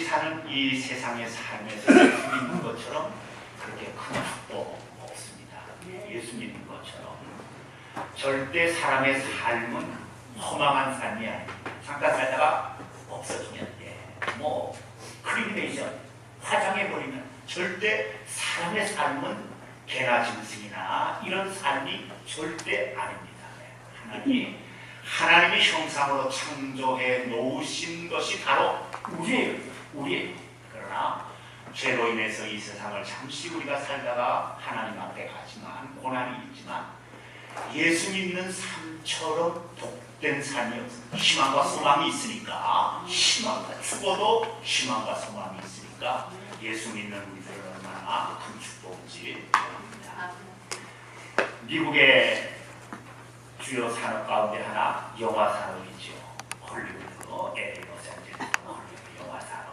사는 이 세상의 삶에서 예수 믿는 것처럼 그렇게 큰 축복 없습니다. 예수 믿는 것처럼 절대 사람의 삶은 허망한 삶이 아닙니다. 잠깐 살다가 없어지면 뭐 크리미네이션 화장해버리면 절대 사람의 삶은 개나 짐승이나 이런 삶이 절대 아닙니다. 하나님이 형상으로 창조해 놓으신 것이 바로 우리예요. 그러나 죄로 인해서 이 세상을 잠시 우리가 살다가 하나님 앞에 가지만 고난이 있지만 예수 믿는 삶처럼 복된 삶이 없습니다. 희망과 소망이 있으니까 죽어도 희망과 소망이 있으니까 예수 믿는 우리들은 얼마나 큰 축복인지 모릅니다. 미국의 주요 산업 가운데 하나 영화 산업이죠. 헐리우드, LA, 로스앤젤레스 헐리우드 영화 산업.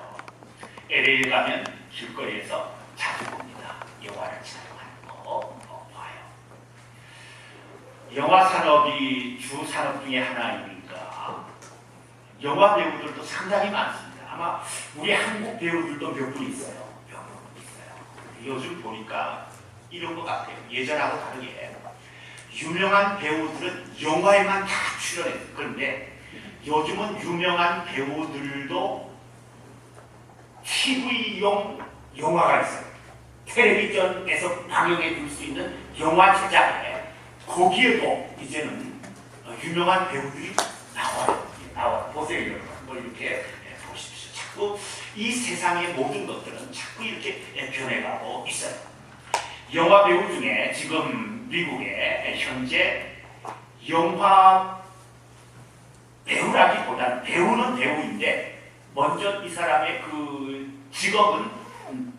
LA 가면 길거리에서 자주 봅니다. 영화를 촬영하는 거 봐요. 영화 산업이 주 산업 중에 하나이니까 영화 배우들도 상당히 많습니다. 아마 우리 한국 배우들도 몇 분 있어요. 요즘 보니까 이런 것 같아요. 예전하고 다르게 유명한 배우들은 영화에만 다 출연해요. 그런데 요즘은 유명한 배우들도 TV용 영화가 있어요. 텔레비전에서 방영해 줄 수 있는 영화 제작에 거기에도 이제는 유명한 배우들이 나와요. 보세요, 여러분. 뭐 이렇게 보십시오. 자꾸 이 세상의 모든 것들은 자꾸 이렇게 변해가고 있어요. 영화 배우 중에 지금 미국에 현재 영화 배우라기보다는 배우는 배우인데 먼저 이 사람의 그 직업은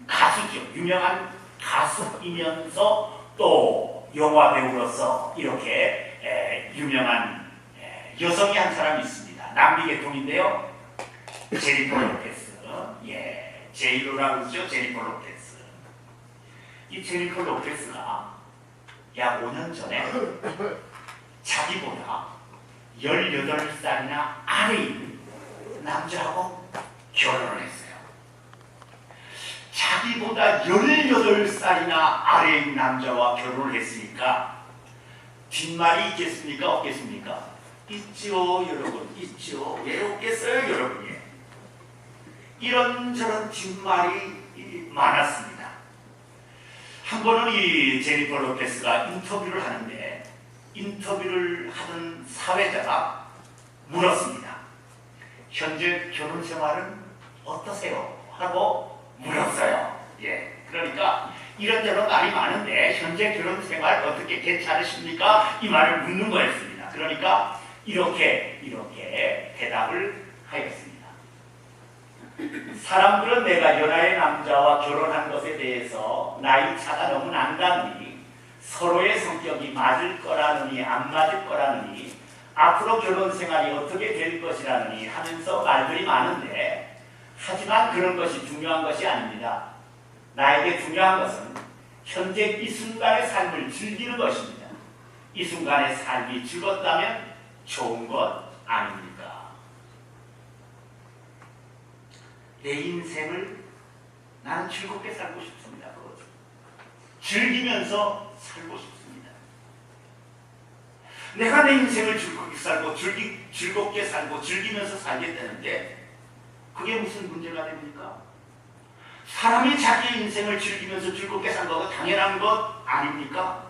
가수죠. 유명한 가수이면서 또 영화 배우로서 이렇게 유명한 여성이 한 사람이 있습니다. 남미 계통인데요. 제니퍼 로페스. 제이로라고 그러죠. 제니퍼 로페스. 이 제니퍼 로페스가 약 5년 전에 자기보다 18살이나 아래인 남자하고 결혼을 했어요. 자기보다 18살이나 아래인 남자와 결혼을 했으니까 뒷말이 있겠습니까? 없겠습니까? 있죠, 여러분. 있죠. 왜 없겠어요, 여러분? 이런저런 뒷말이 많았습니다. 한 번은 이 제니퍼 로페스가 인터뷰를 하는데 인터뷰를 하던 사회자가 물었습니다. 현재 결혼 생활은 어떠세요? 하고 물었어요. 그러니까 이런저런 말이 많은데 현재 결혼 생활 어떻게 괜찮으십니까? 이 말을 묻는 거였습니다. 그러니까 이렇게 대답을 하였습니다. 사람들은 내가 연하의 남자와 결혼한 것에 대해서 나이 차가 너무 난다느니 서로의 성격이 맞을 거라느니 안 맞을 거라느니 앞으로 결혼 생활이 어떻게 될 것이라느니 하면서 말들이 많은데 하지만 그런 것이 중요한 것이 아닙니다. 나에게 중요한 것은 현재 이 순간의 삶을 즐기는 것입니다. 이 순간의 삶이 즐겁다면 좋은 것 아닙니까? 내 인생을 나는 즐겁게 살고 싶습니다. 그거죠. 즐기면서 살고 싶습니다. 내가 내 인생을 즐겁게 살고 즐겁게 살고 즐기면서 살겠다는데 그게 무슨 문제가 됩니까? 사람이 자기 인생을 즐기면서 즐겁게 산 거가 당연한 것 아닙니까?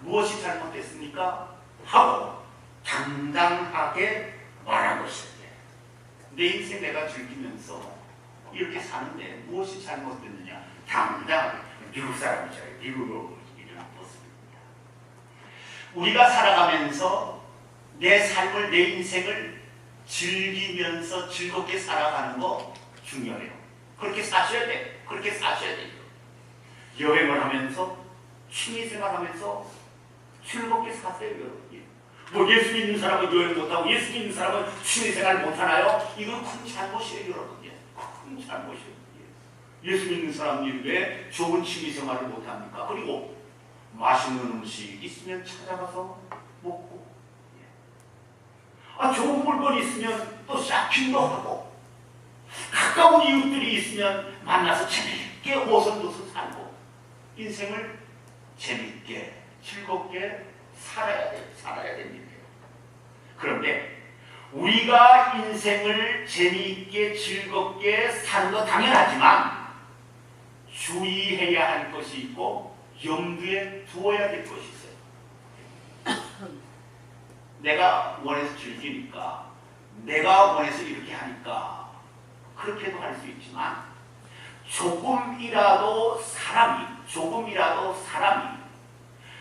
무엇이 잘못됐습니까? 하고 당당하게 말한 것인데 내 인생 내가 즐기면서 이렇게 사는데 무엇이 잘못됐느냐? 당당하게. 미국 사람이죠. 미국으로 일어난 모습입니다. 우리가 살아가면서 내 삶을, 내 인생을 즐기면서 즐겁게 살아가는 거 중요해요. 그렇게 사셔야 돼. 그렇게 사셔야 돼요. 여행을 하면서, 취미생활 하면서 즐겁게 사세요, 여러분. 뭐 예수 믿는 사람은 여행 못하고 예수 믿는 사람은 취미생활 못하나요? 이건 큰 잘못이에요, 여러분. 큰 잘못이에요. 예수 믿는 사람들이 왜 좋은 취미생활을 못합니까? 그리고 맛있는 음식 있으면 찾아가서 먹고, 좋은 물건이 있으면 또 쇼핑도 하고, 가까운 이웃들이 있으면 만나서 재밌게 오손도손 살고 인생을 재밌게 즐겁게 살아야 됩니다. 그런데 우리가 인생을 재미있게 즐겁게 사는 건 당연하지만 주의해야 할 것이 있고 염두에 두어야 될 것이 있어요. 내가 원해서 즐기니까, 내가 원해서 이렇게 하니까 그렇게도 할 수 있지만 조금이라도 사람이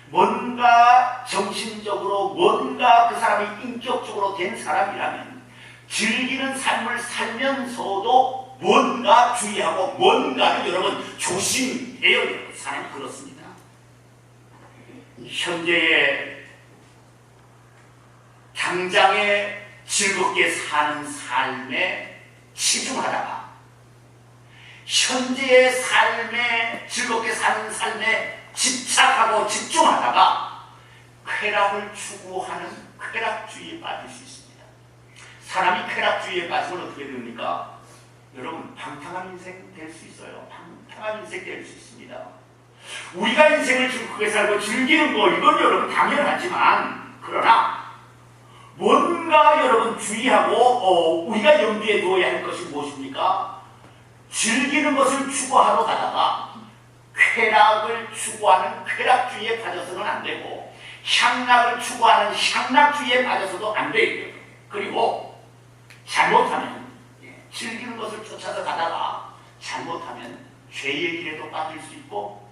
뭔가 정신적으로 뭔가 그 사람이 인격적으로 된 사람이라면 즐기는 삶을 살면서도 뭔가 주의하고 뭔가를 여러분 조심해요. 여러분. 사람이 그렇습니다. 현재의 당장에 즐겁게 사는 삶에 치중하다가 현재의 삶에 즐겁게 사는 삶에 집착하고 집중하다가 쾌락을 추구하는 쾌락주의에 빠질 수 있습니다. 사람이 쾌락주의에 빠지면 어떻게 됩니까? 여러분 방탕한 인생 될 수 있어요. 방탕한 인생 될 수 있습니다. 우리가 인생을 즐겁게 살고 즐기는 거 이건 여러분 당연하지만 그러나 뭔가 여러분 주의하고 우리가 염두에 두어야 할 것이 무엇입니까? 즐기는 것을 추구하러 가다가 쾌락을 추구하는 쾌락주의에 빠져서는 안 되고 향락을 추구하는 향락주의에 빠져서도 안 돼요. 그리고 잘못하면 즐기는 것을 쫓아서 가다가 잘못하면 죄의 길에도 빠질 수 있고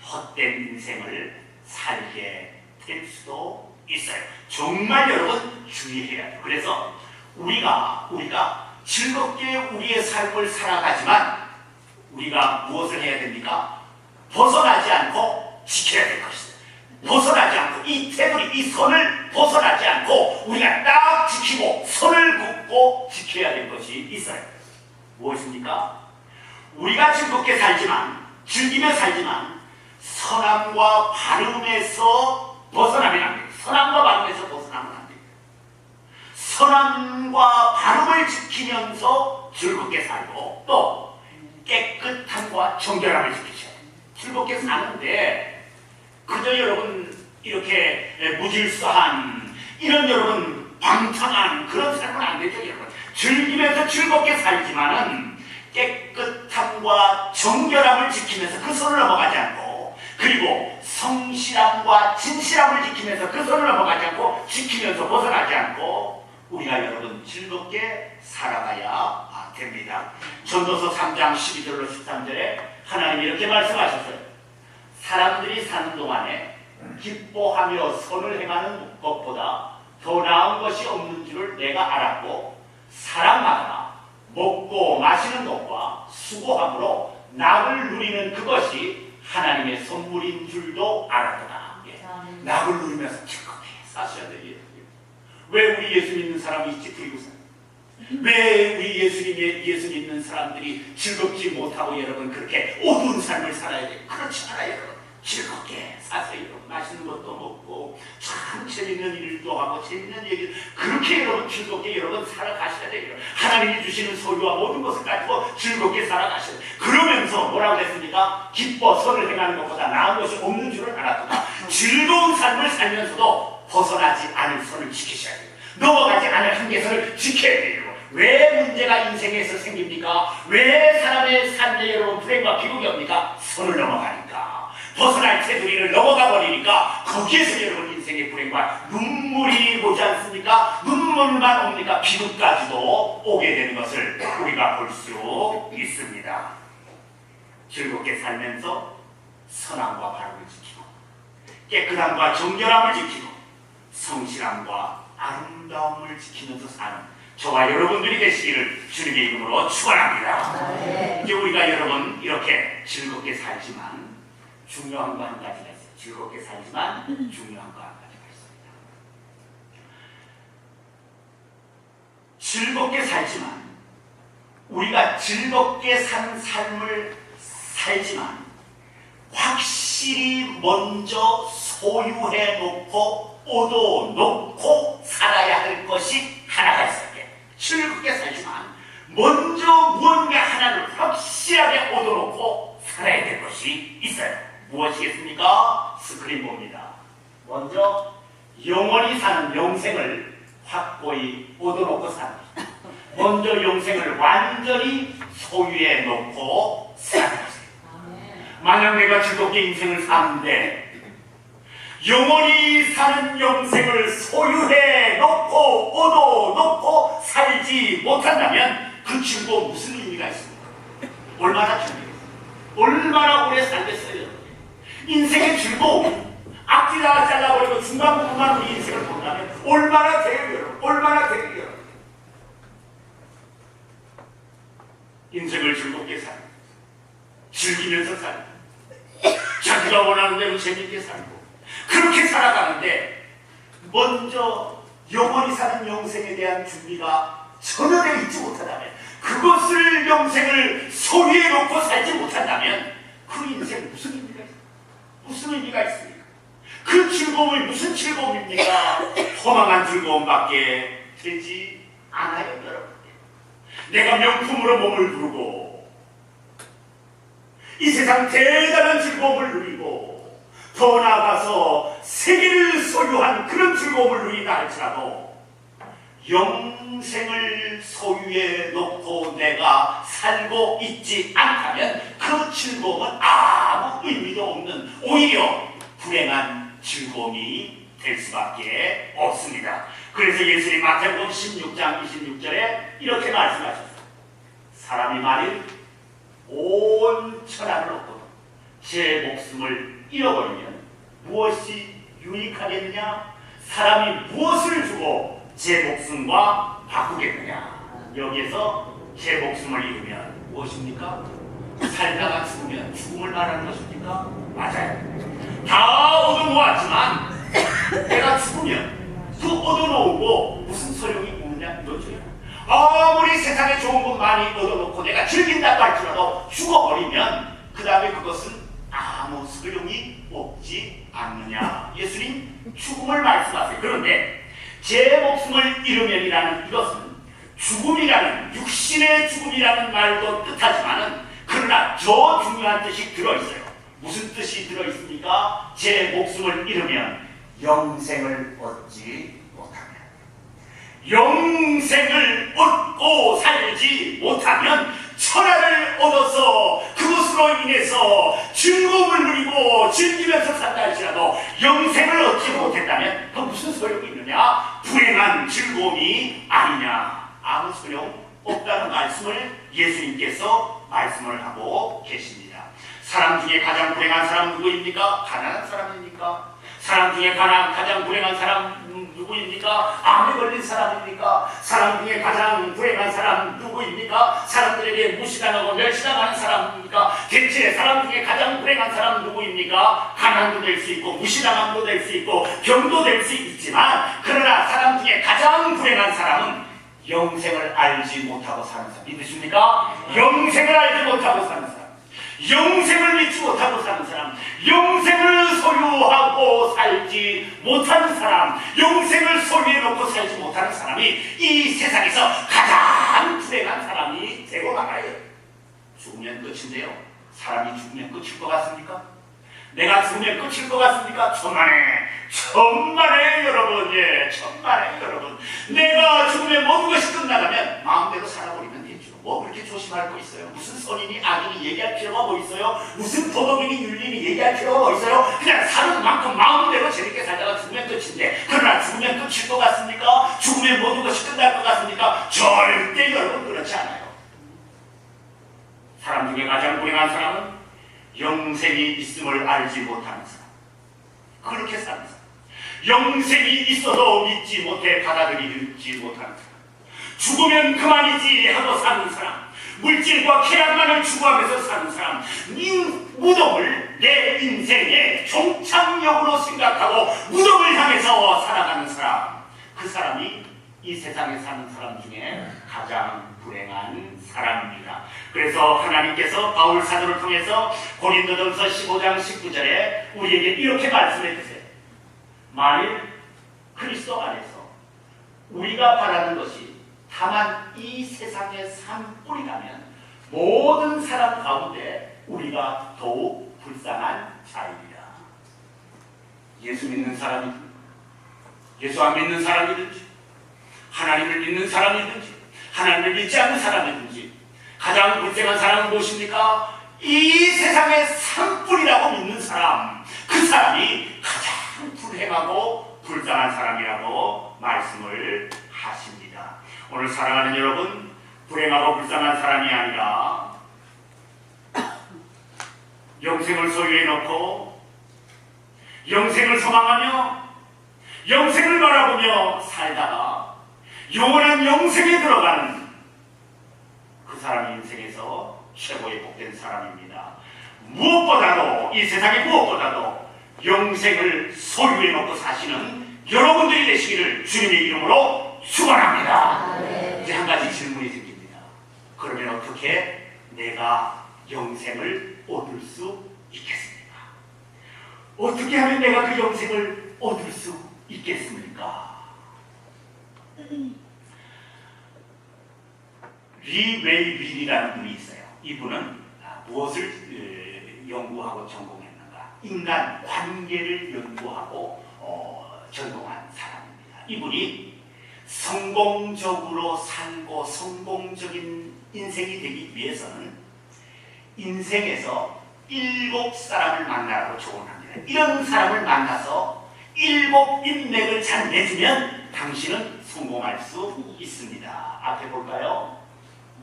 헛된 인생을 살게 될 수도 있어요. 정말 여러분 주의해야 돼요. 그래서 우리가 즐겁게 우리의 삶을 살아가지만 우리가 무엇을 해야 됩니까? 벗어나지 않고 지켜야 될 것이다. 벗어나지 않고 이 테두리, 이 선을 벗어나지 않고 우리가 딱 지키고 선을 긋고 지켜야 될 것이 있어요. 무엇입니까? 우리가 즐겁게 살지만 즐기며 살지만 선함과 바름에서 벗어나면 안 돼요. 선함과 바름에서 벗어나면 안 돼요. 선함과 바름을 지키면서 즐겁게 살고 또 깨끗함과 정결함을 지키셔야 돼요. 즐겁게 사는데 그저 여러분 이렇게 무질서한 이런 여러분 방탕한 그런 삶은 안 되죠. 여러분 즐기면서 즐겁게 살지만은 깨끗함과 정결함을 지키면서 그 선을 넘어가지 않고 그리고 성실함과 진실함을 지키면서 그 선을 넘어가지 않고 지키면서 벗어나지 않고 우리가 여러분 즐겁게 살아가야 됩니다. 전도서 3장 12절로 13절에 하나님이 이렇게 말씀하셨어요. 사람들이 사는 동안에 기뻐하며 선을 행하는 것보다 더 나은 것이 없는 줄을 내가 알았고 사람마다 먹고 마시는 것과 수고함으로 낙을 누리는 그것이 하나님의 선물인 줄도 알았구나. 낙을 누리면서 즐겁게 사셔야 돼요. 왜 우리 예수 믿는 사람이 있지? 그리고 왜 우리 예수 믿는 사람들이 즐겁지 못하고 여러분 그렇게 어두운 삶을 살아야 돼요? 그렇지 않아요. 여러분 즐겁게 사세요. 맛있는 것도 먹고 참 재밌는 일도 하고 재밌는 얘기 그렇게 여러분 즐겁게 여러분 살아가셔야 돼요. 하나님이 주시는 소유와 모든 것을 가지고 즐겁게 살아가셔야 돼요. 그러면서 뭐라고 했습니까? 기뻐 선을 행하는 것보다 나은 것이 없는 줄을 알았구나. 즐거운 삶을 살면서도 벗어나지 않을 선을 지키셔야 돼요. 넘어가지 않을 한계선을 지켜야 돼요. 왜 문제가 인생에서 생깁니까? 왜 사람의 삶에 여러분 불행과 비극이 옵니까? 선을 넘어가니까. 벗어날 테두리를 넘어가 버리니까 거기에서 여러분 인생의 불행과 눈물이 오지 않습니까? 눈물만 옵니까? 비극까지도 오게 되는 것을 우리가 볼 수 있습니다. 즐겁게 살면서 선함과 바람을 지키고 깨끗함과 정결함을 지키고 성실함과 아름다움을 지키면서 사는 저와 여러분들이 되시기를 주님의 이름으로 축원합니다. 이제 우리가 여러분 이렇게 즐겁게 살지만 중요한 거 한 가지가 있어요. 즐겁게 살지만 중요한 거 한 가지가 있습니다. 즐겁게 살지만 우리가 즐겁게 사는 삶을 살지만 확실히 먼저 소유해 놓고 얻어놓고 살아야 할 것이 하나가 있어요. 즐겁게 살지만 먼저 무언가 하나를 확실히 안에 얻어놓고 살아야 될 것이 있어요. 무엇이겠습니까? 스크린 봅니다. 먼저 영원히 사는 영생을 확고히 얻어놓고 사는 것. 먼저 영생을 완전히 소유해 놓고 사는 것이에요. 만약 내가 즐겁게 인생을 사는데 영원히 사는 영생을 소유해 놓고 얻어놓고 살지 못한다면 그 즐거움 무슨 의미가 있습니까? 얼마나 즐거워요? 얼마나 오래 살겠어요? 인생의 즐거움 앞뒤다 잘라버리고 중간 부분만 우리 인생을 본다면 얼마나 돼요, 여러분? 얼마나 돼요, 여러분? 인생을 즐겁게 살고 즐기면서 살고 자기가 원하는 대로 재밌게 살고 그렇게 살아가는데 먼저 영원히 사는 영생에 대한 준비가 전혀 되어 있지 못하다면 그것을 영생을 소유해 놓고 살지 못한다면 그 인생 무슨 의미가 있습니까? 무슨 의미가 있습니까? 그 즐거움이 무슨 즐거움입니까? 허망한 즐거움밖에 되지 않아요, 여러분. 내가 명품으로 몸을 부르고 이 세상 대단한 즐거움을 누리고 더 나아가서 세계를 소유한 그런 즐거움을 누린다 할지라도 영생을 소유해 놓고 내가 살고 있지 않다면 그 즐거움은 아무 의미도 없는 오히려 불행한 즐거움이 될 수밖에 없습니다. 그래서 예수님 마태복음 16장 26절에 이렇게 말씀하셨어요. 사람이 만일 온 천하를 얻고 제 목숨을 잃어버리면 무엇이 유익하겠느냐? 사람이 무엇을 주고 제 목숨과 바꾸겠느냐? 여기에서 제 목숨을 잃으면 무엇입니까? 살다가 죽으면 죽음을 말하는 것입니까? 맞아요. 다 얻어놓았지만 내가 죽으면 그 얻어놓고 무슨 소용이 있느냐 이거죠. 아무리 세상에 좋은 것 많이 얻어놓고 내가 즐긴다고 할지라도 죽어버리면 그 다음에 그것은 아무 소용이 없지 않느냐. 예수님 죽음을 말씀하세요. 그런데 제 목숨을 잃으면이라는 이것은 죽음이라는 육신의 죽음이라는 말도 뜻하지만은 그러나 저 중요한 뜻이 들어있어요. 무슨 뜻이 들어있습니까? 제 목숨을 잃으면 영생을 얻지 못하면, 영생을 얻고 살지 못하면 천하를 얻어서 그것으로 인해서 즐거움을 누리고 즐기면서 산다 할지라도 영생을 얻지 못했다면 그 무슨 소용이 있느냐? 불행한 즐거움이 아니냐. 아무 소용 없다는 말씀을 예수님께서 말씀을 하고 계십니다. 사람 중에 가장 불행한 사람 누구입니까? 가난한 사람입니까? 사람 중에 가장 불행한 사람 누구입니까? 암에 걸린 사람입니까? 사람 중에 가장 불행한 사람 누구입니까? 사람들에게 무시당하고 멸시당하는 사람입니까? 대체 사람 중에 가장 불행한 사람 누구입니까? 가난도 될 수 있고 무시당함도 될 수 있고 병도 될 수 있지만 그러나 사람 중에 가장 불행한 사람은 영생을 알지 못하고 사는 사람. 믿으십니까? 영생을 알지 못하고 사는 사람, 영생을 믿지 못하고 사는 사람, 영생을 소유하고 살지 못하는 사람, 영생을 소유해놓고 살지 못하는 사람이 이 세상에서 가장 불행한 사람이 되고 말아요. 죽으면 끝인데요. 사람이 죽으면 끝일 것 같습니까? 내가 죽으면 끝일 것 같습니까? 천만에 여러분, 예, 천만에 여러분. 내가 죽으면 모든 것이 끝나가면 마음대로 살아버리면 되죠. 뭐 그렇게 조심할 거 있어요? 무슨 선인이 악인이 얘기할 필요가 뭐 있어요? 무슨 도덕인이 윤리인이 얘기할 필요가 뭐 있어요? 그냥 사는 만큼 마음대로 재밌게 살다가 죽으면 끝인데, 그러나 죽으면 끝일 것 같습니까? 죽으면 모든 것이 끝날 것 같습니까? 절대 여러분 그렇지 않아요. 사람 중에 가장 불행한 사람은 영생이 있음을 알지 못하는 사람, 그렇게 사는 사람, 영생이 있어도 믿지 못해 받아들이지 못하는 사람, 죽으면 그만이지 하고 사는 사람, 물질과 쾌락만을 추구하면서 사는 사람, 이 무덤을 내 인생의 종착역으로 생각하고 무덤을 향해서 살아가는 사람, 그 사람이 이 세상에 사는 사람 중에 가장 불행한 사람입니다. 그래서 하나님께서 바울 사도를 통해서 고린도전서 15장 19절에 우리에게 이렇게 말씀해 주세요. 만일 그리스도 안에서 우리가 바라는 것이 다만 이 세상의 삶뿐이라면 모든 사람 가운데 우리가 더욱 불쌍한 자이리라. 예수 믿는 사람이든지 예수 안 믿는 사람이든지 하나님을 믿는 사람이든지 하나님을 믿지 않는 사람이든지 가장 불쌍한 사람은 무엇입니까? 이 세상의 산불이라고 믿는 사람, 그 사람이 가장 불행하고 불쌍한 사람이라고 말씀을 하십니다. 오늘 사랑하는 여러분, 불행하고 불쌍한 사람이 아니라 영생을 소유해 놓고 영생을 소망하며 영생을 바라보며 살다가 영원한 영생에 들어가는 그 사람이 인생에서 최고의 복된 사람입니다. 무엇보다도 이 세상의 무엇보다도 영생을 소유해 놓고 사시는 여러분들이 되시기를 주님의 이름으로 축원합니다. 이제 한 가지 질문이 생깁니다. 그러면 어떻게 내가 영생을 얻을 수 있겠습니까? 어떻게 하면 내가 그 영생을 얻을 수 있겠습니까? 리 웨이빌이라는 분이 있어요. 이분은 무엇을 연구하고 전공했는가? 인간 관계를 연구하고 전공한 사람입니다. 이분이 성공적으로 살고 성공적인 인생이 되기 위해서는 인생에서 7사람을 만나라고 조언합니다. 이런 사람을 만나서 7 인맥을 잘 맺으면 당신은 성공할 수 있습니다. 앞에 볼까요?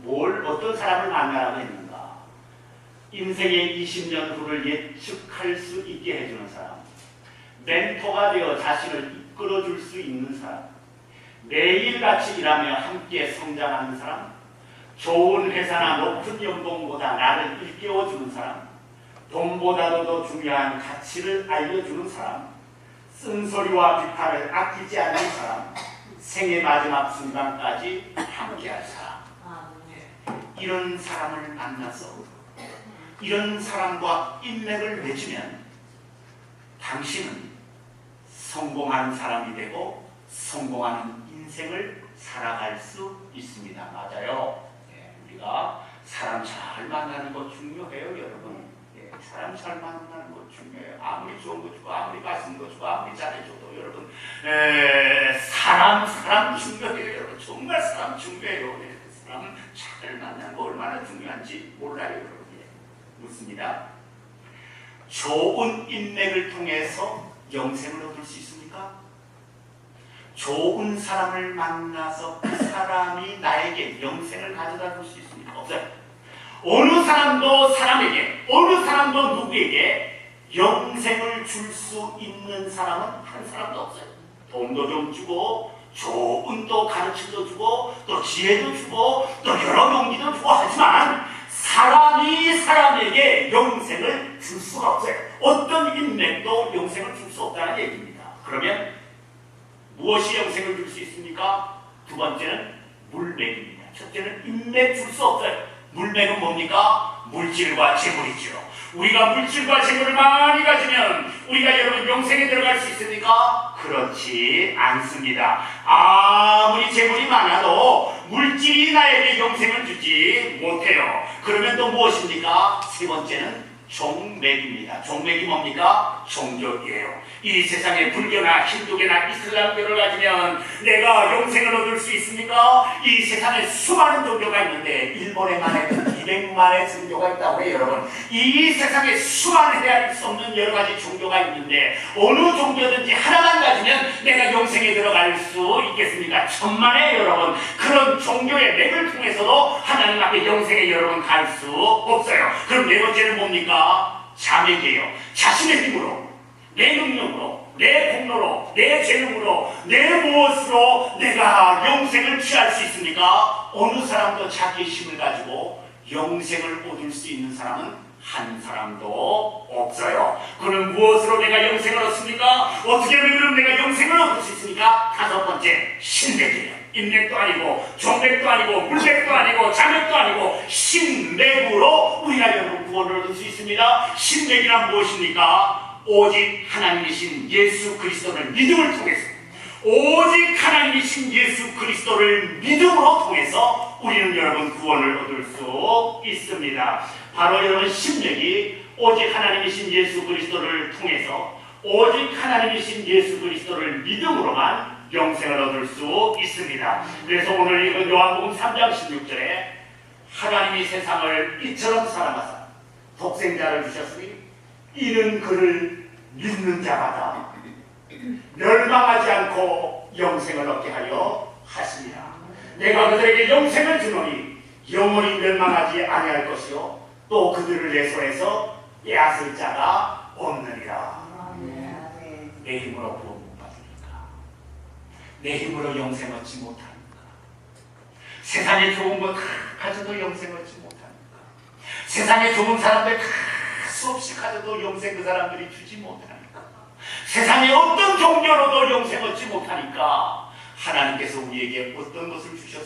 어떤 사람을 만나라고 했는가? 인생의 20년 후를 예측할 수 있게 해주는 사람, 멘토가 되어 자신을 이끌어줄 수 있는 사람, 매일같이 일하며 함께 성장하는 사람, 좋은 회사나 높은 연봉보다 나를 일깨워주는 사람, 돈보다도 더 중요한 가치를 알려주는 사람, 쓴소리와 비판을 아끼지 않는 사람, 생의 마지막 순간까지 함께할 사람. 이런 사람을 만나서 이런 사람과 인맥을 맺으면 당신은 성공한 사람이 되고 성공하는 인생을 살아갈 수 있습니다. 맞아요. 우리가 사람 잘 만나는 거 중요해요, 여러분. 사람 잘 만나는 거 중요해요. 아무리 좋은 거 주고 아무리 맛있는 거 주고 아무리 잘해줘도 여러분 사람 중요해요. 여러분 정말 사람 중요해요. 사람은 잘 만나는 거 얼마나 중요한지 몰라요, 여러분. 묻습니다. 좋은 인맥을 통해서 영생을 얻을 수 있습니까? 좋은 사람을 만나서 그 사람이 나에게 영생을 가져다 줄 수 있습니까? 없어요. 어느 사람도 사람에게, 어느 사람도 누구에게 영생을 줄 수 있는 사람은 한 사람도 없어요. 돈도 좀 주고 좋은 또 가르침도 주고 또 지혜도 주고 또 여러 용기도 주고 하지만 사람이 사람에게 영생을 줄 수가 없어요. 어떤 인맥도 영생을 줄 수 없다는 얘기입니다. 그러면 무엇이 영생을 줄 수 있습니까? 두 번째는 물맥입니다. 첫째는 인맥 줄 수 없어요. 물맥은 뭡니까? 물질과 재물이죠. 우리가 물질과 재물을 많이 가지면 우리가 여러분 영생에 들어갈 수 있습니까? 그렇지 않습니다. 아무리 재물이 많아도 물질이 나에게 영생을 주지 못해요. 그러면 또 무엇입니까? 세 번째는 종맥입니다. 종맥이 뭡니까? 종교예요. 이 세상에 불교나 힌두교나 이슬람교를 가지면 내가 영생을 얻을 수 있습니까? 이 세상에 수많은 종교가 있는데 일본에만 해도 200만의 종교가 있다고 해요, 여러분. 이 세상에 수많은 헤아릴 수 없는 여러 가지 종교가 있는데 어느 종교든지 하나만 가지면 내가 영생에 들어갈 수 있겠습니까? 천만에 여러분. 그런 종교의 맥을 통해서도 하나님 앞에 영생에 여러분 갈 수 없어요. 그럼 네 번째는 뭡니까? 자맥이에요. 자신의 힘으로, 내 능력으로, 내 공로로, 내 재능으로, 내 무엇으로 내가 영생을 취할 수 있습니까? 어느 사람도 자기의 힘을 가지고 영생을 얻을 수 있는 사람은 한 사람도 없어요. 그는 무엇으로 내가 영생을 얻습니까? 어떻게 하면 그럼 내가 영생을 얻을 수 있습니까? 다섯 번째, 신맥이에요. 인맥도 아니고 종맥도 아니고 물맥도 아니고 자맥도 아니고 신맥으로 우리가 여러분 구원을 얻을 수 있습니다. 신맥이란 무엇입니까? 오직 하나님이신 예수 그리스도를 믿음을 통해서 오직 하나님이신 예수 그리스도를 믿음으로 통해서 우리는 여러분 구원을 얻을 수 있습니다. 바로 여러분 심령이 오직 하나님이신 예수 그리스도를 통해서 오직 하나님이신 예수 그리스도를 믿음으로만 영생을 얻을 수 있습니다. 그래서 오늘 읽은 요한복음 3장 16절에 하나님이 세상을 이처럼 사랑하사 독생자를 주셨으니 이는 그를 믿는 자마다 멸망하지 않고 영생을 얻게 하려 하시니라. 내가 그들에게 영생을 주노니 영원히 멸망하지 아니할 것이요 또 그들을 내 손에서 빼앗을 자가 없느니라. 내 힘으로 구원 못 받으니까, 내 힘으로 영생 얻지 못하니까, 세상에 좋은 것 다 가져도 영생 얻지 못하니까, 세상에 좋은 사람들 다 수없이 가져도 영생 그 사람들이 주지 못하니까, 세상에 어떤 종교로도 영생 얻지 못하니까 하나님께서 우리에게 어떤 것을 주셨습니까?